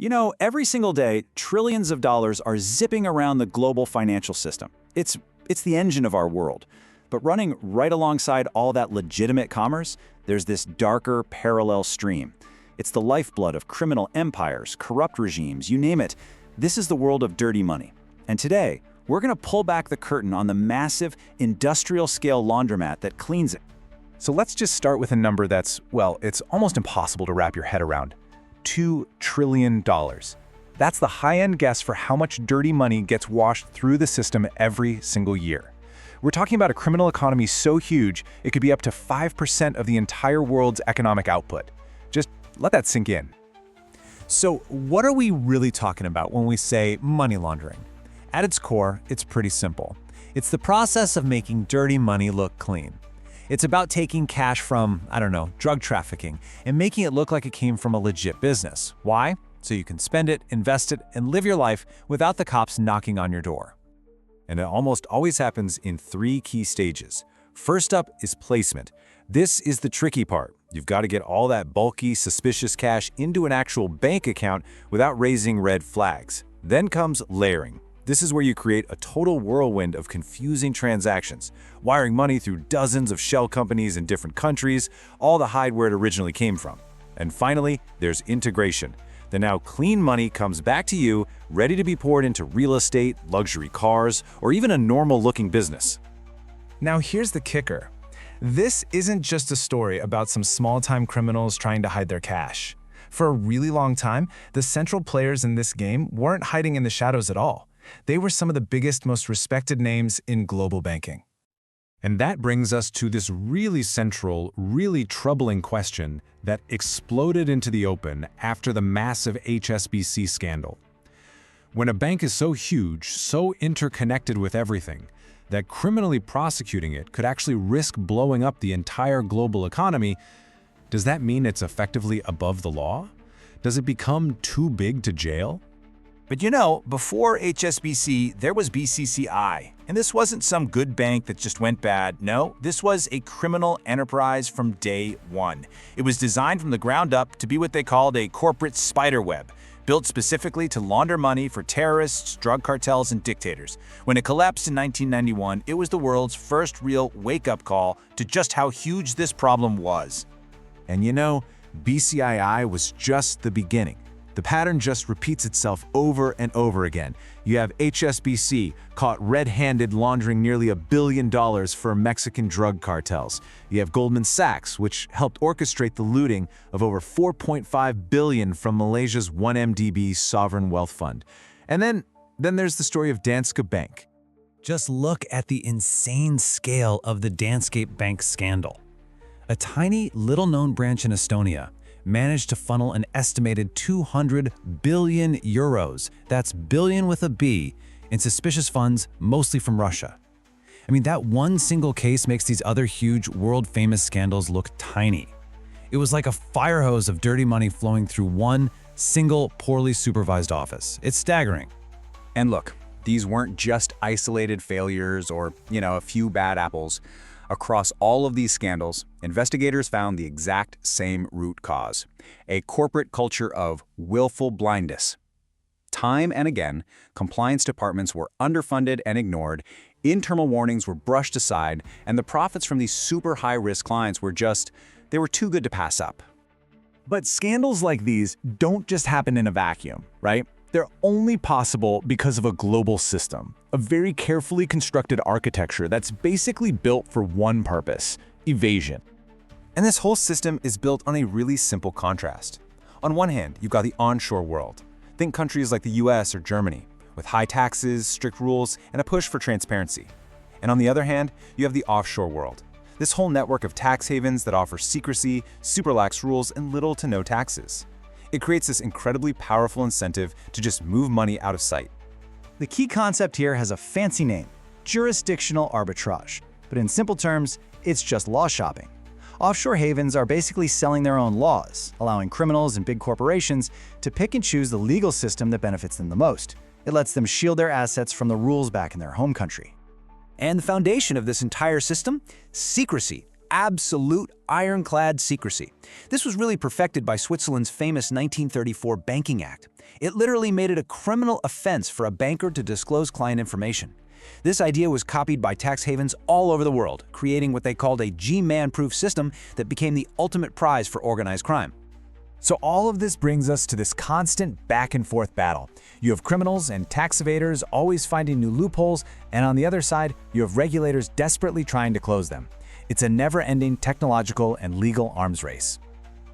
You know, every single day, trillions of dollars are zipping around the global financial system. It's the engine of our world. But running right alongside all that legitimate commerce, there's this darker, parallel stream. It's the lifeblood of criminal empires, corrupt regimes, you name it. This is the world of dirty money. And today, we're going to pull back the curtain on the massive, industrial-scale laundromat that cleans it. So let's just start with a number that's, well, it's almost impossible to wrap your head around. $2 trillion. That's the high-end guess for how much dirty money gets washed through the system every single year. We're talking about a criminal economy so huge, it could be up to 5% of the entire world's economic output. Just let that sink in. So what are we really talking about when we say money laundering? At its core, it's pretty simple. It's the process of making dirty money look clean. It's about taking cash from, drug trafficking and making it look like it came from a legit business. Why? So you can spend it, invest it, and live your life without the cops knocking on your door. And it almost always happens in 3 key stages. First up is placement. This is the tricky part. You've got to get all that bulky, suspicious cash into an actual bank account without raising red flags. Then comes layering. This is where you create a total whirlwind of confusing transactions, wiring money through dozens of shell companies in different countries, all to hide where it originally came from. And finally, there's integration. The now clean money comes back to you, ready to be poured into real estate, luxury cars, or even a normal-looking business. Now here's the kicker. This isn't just a story about some small-time criminals trying to hide their cash. For a really long time, the central players in this game weren't hiding in the shadows at all. They were some of the biggest, most respected names in global banking. And that brings us to this really central, really troubling question that exploded into the open after the massive HSBC scandal. When a bank is so huge, so interconnected with everything, that criminally prosecuting it could actually risk blowing up the entire global economy, does that mean it's effectively above the law? Does it become too big to jail? But you know, before HSBC, there was BCCI. And this wasn't some good bank that just went bad. No, this was a criminal enterprise from day one. It was designed from the ground up to be what they called a corporate spider web, built specifically to launder money for terrorists, drug cartels, and dictators. When it collapsed in 1991, it was the world's first real wake-up call to just how huge this problem was. And you know, BCII was just the beginning. The pattern just repeats itself over and over again. You have HSBC caught red-handed laundering nearly $1 billion for Mexican drug cartels. You have Goldman Sachs, which helped orchestrate the looting of over $4.5 billion from Malaysia's 1MDB sovereign wealth fund. And then there's the story of Danske Bank. Just look at the insane scale of the Danske Bank scandal. A tiny, little-known branch in Estonia managed to funnel an estimated 200 billion euros, that's billion with a B, in suspicious funds, mostly from Russia. I mean, that one single case makes these other huge, world-famous scandals look tiny. It was like a fire hose of dirty money flowing through one single, poorly supervised office. It's staggering. And look, these weren't just isolated failures or, a few bad apples. Across all of these scandals, investigators found the exact same root cause: a corporate culture of willful blindness. Time and again, compliance departments were underfunded and ignored, internal warnings were brushed aside, and the profits from these super high-risk clients were they were too good to pass up. But scandals like these don't just happen in a vacuum, right? They're only possible because of a global system, a very carefully constructed architecture that's basically built for one purpose: evasion. And this whole system is built on a really simple contrast. On one hand, you've got the onshore world. Think countries like the US or Germany, with high taxes, strict rules, and a push for transparency. And on the other hand, you have the offshore world. This whole network of tax havens that offer secrecy, super lax rules, and little to no taxes. It creates this incredibly powerful incentive to just move money out of sight. The key concept here has a fancy name: jurisdictional arbitrage. But in simple terms, it's just law shopping. Offshore havens are basically selling their own laws, allowing criminals and big corporations to pick and choose the legal system that benefits them the most. It lets them shield their assets from the rules back in their home country. And the foundation of this entire system? Secrecy. absolute ironclad secrecy. This was really perfected by Switzerland's famous 1934 Banking Act. It literally made it a criminal offense for a banker to disclose client information. This idea was copied by tax havens all over the world, creating what they called a G-man-proof system that became the ultimate prize for organized crime. So all of this brings us to this constant back-and-forth battle. You have criminals and tax evaders always finding new loopholes, and on the other side, you have regulators desperately trying to close them. It's a never-ending technological and legal arms race.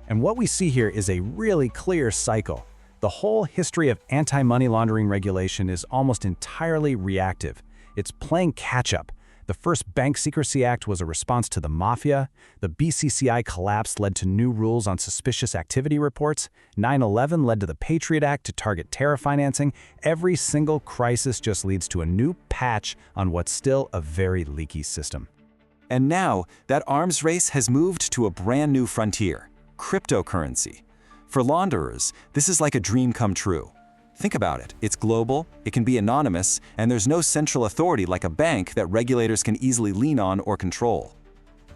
And what we see here is a really clear cycle. The whole history of anti-money laundering regulation is almost entirely reactive. It's playing catch-up. The first Bank Secrecy Act was a response to the mafia. The BCCI collapse led to new rules on suspicious activity reports. 9/11 led to the Patriot Act to target terror financing. Every single crisis just leads to a new patch on what's still a very leaky system. And now, that arms race has moved to a brand new frontier: cryptocurrency. For launderers, this is like a dream come true. Think about it. It's global, it can be anonymous, and there's no central authority like a bank that regulators can easily lean on or control.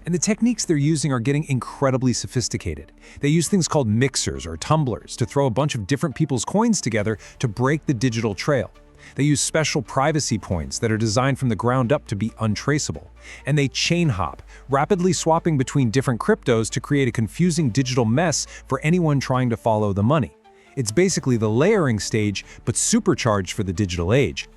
And the techniques they're using are getting incredibly sophisticated. They use things called mixers or tumblers to throw a bunch of different people's coins together to break the digital trail. They use special privacy points that are designed from the ground up to be untraceable. And they chain hop, rapidly swapping between different cryptos to create a confusing digital mess for anyone trying to follow the money. It's basically the layering stage, but supercharged for the digital age.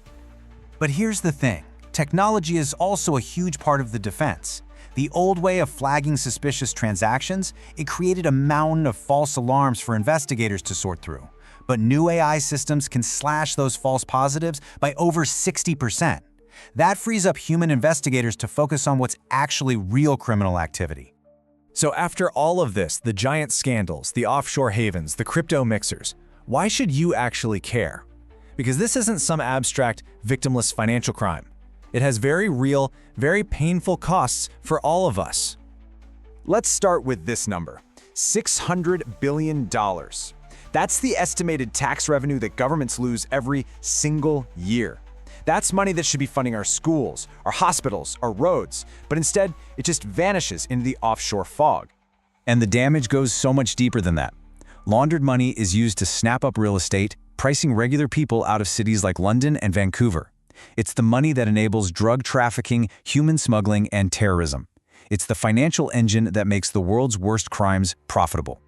But here's the thing. Technology is also a huge part of the defense. The old way of flagging suspicious transactions, it created a mountain of false alarms for investigators to sort through. But new AI systems can slash those false positives by over 60%. That frees up human investigators to focus on what's actually real criminal activity. So after all of this, the giant scandals, the offshore havens, the crypto mixers, why should you actually care? Because this isn't some abstract, victimless financial crime. It has very real, very painful costs for all of us. Let's start with this number: $600 billion. That's the estimated tax revenue that governments lose every single year. That's money that should be funding our schools, our hospitals, our roads, but instead, it just vanishes into the offshore fog. And the damage goes so much deeper than that. Laundered money is used to snap up real estate, pricing regular people out of cities like London and Vancouver. It's the money that enables drug trafficking, human smuggling, and terrorism. It's the financial engine that makes the world's worst crimes profitable.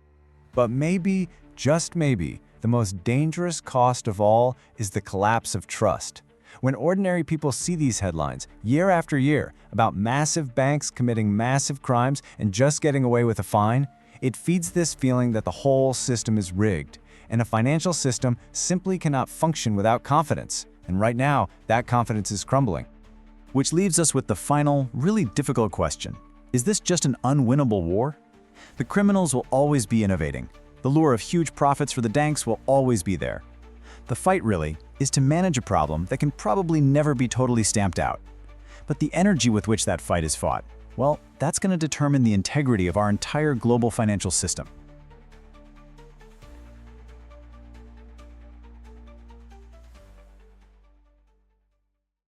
But maybe, just maybe, the most dangerous cost of all is the collapse of trust. When ordinary people see these headlines, year after year, about massive banks committing massive crimes and just getting away with a fine, it feeds this feeling that the whole system is rigged, and a financial system simply cannot function without confidence. And right now, that confidence is crumbling. Which leaves us with the final, really difficult question. Is this just an unwinnable war? The criminals will always be innovating. The lure of huge profits for the banks will always be there. The fight, really, is to manage a problem that can probably never be totally stamped out. But the energy with which that fight is fought, well, that's going to determine the integrity of our entire global financial system.